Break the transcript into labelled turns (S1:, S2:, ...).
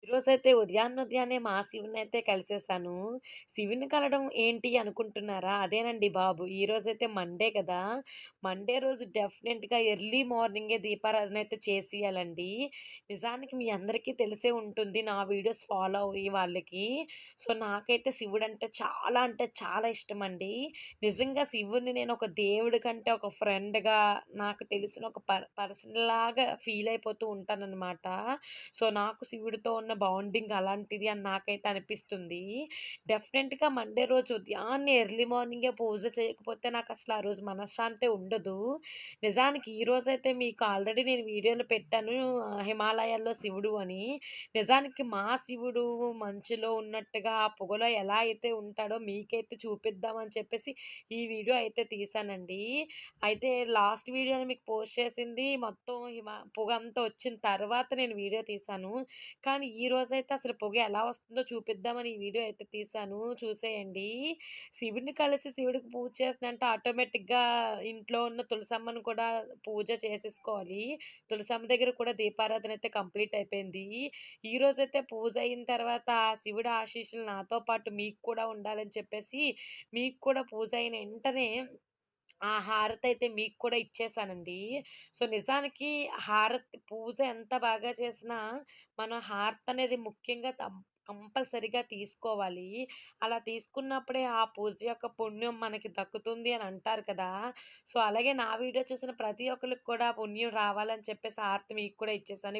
S1: ఈరోజైతే ఉదయాన్నే మా శివుడినైతే కలిసేసాను. శివుడిని కలవడం ఏంటి అనుకుంటున్నారా? అదేనండి బాబు. ఈరోజైతే మండే కదా! మండే రోజు డెఫినెట్‌గా ఎర్లీ మార్నింగే దీపారాధన అయితే చేసేయాలండి. నిజానికి మీ అందరికీ తెలిసే ఉంటుంది నా వీడియోస్ ఫాలో అయ్యే వాళ్ళకి. సో, నాకైతే శివుడంటే అంటే చాలా ఇష్టమండి. నిజంగా శివుడిని నేను ఒక దేవుడి కంటే ఒక ఫ్రెండ్‌గా నాకు తెలిసిన ఒక పర్సన్‌లాగా ఫీల్ అయిపోతూ ఉంటాననమాట. సో, నాకు శివుడితో ఉన్న బాండింగ్ అలాంటిది అని నాకైతే అనిపిస్తుంది. డెఫినెట్‌గా మండే రోజు ఉదయాన్నే ఎర్లీ మార్నింగే పూజ చేయకపోతే నాకసలు ఆ రోజు మనశ్శాంతే ఉండదు. నిజానికి ఈరోజైతే మీకు ఆల్రెడీ నేను వీడియోలో పెట్టాను హిమాలయాల్లో శివుడు అని. నిజానికి మా శివుడు మంచులో ఉన్నట్టుగా ఆ పొగలో ఎలా అయితే ఉంటాడో మీకైతే చూపిద్దామని చెప్పేసి ఈ వీడియో అయితే తీశానండి. అయితే లాస్ట్ వీడియోని మీకు పోస్ట్ చేసింది మొత్తం పొగంతా వచ్చిన తర్వాత నేను వీడియో తీశాను. కానీ ఈరోజైతే అసలు పొగ ఎలా వస్తుందో చూపిద్దామని ఈ వీడియో అయితే తీశాను. చూసేయండి. శివుడిని కలిసి శివుడికి పూజ చేస్తున్నంటే ఆటోమేటిక్‌గా ఇంట్లో ఉన్న తులసమ్మను కూడా పూజ చేసేసుకోవాలి. తులసమ్మ దగ్గర కూడా దీపారాధన అయితే కంప్లీట్ అయిపోయింది. ఈరోజైతే పూజ అయిన తర్వాత ఆ శివుడి ఆశీస్సులు నాతో పాటు మీకు కూడా ఉండాలని చెప్పేసి మీకు కూడా పూజ అయిన ఎంటనే ఆ హారతయితే మీకు కూడా ఇచ్చేసానండి. సో, నిజానికి పూజ ఎంత బాగా చేసినా, మనం హారతనేది ముఖ్యంగా కంపల్సరీగా తీసుకోవాలి. అలా తీసుకున్నప్పుడే ఆ పూజ యొక్క పుణ్యం మనకి దక్కుతుంది అని అంటారు కదా! సో, అలాగే నా వీడియో చూసిన ప్రతి ఒక్కళ్ళకి కూడా పుణ్యం రావాలని చెప్పేసి హారతి మీకు కూడా ఇచ్చేసాను.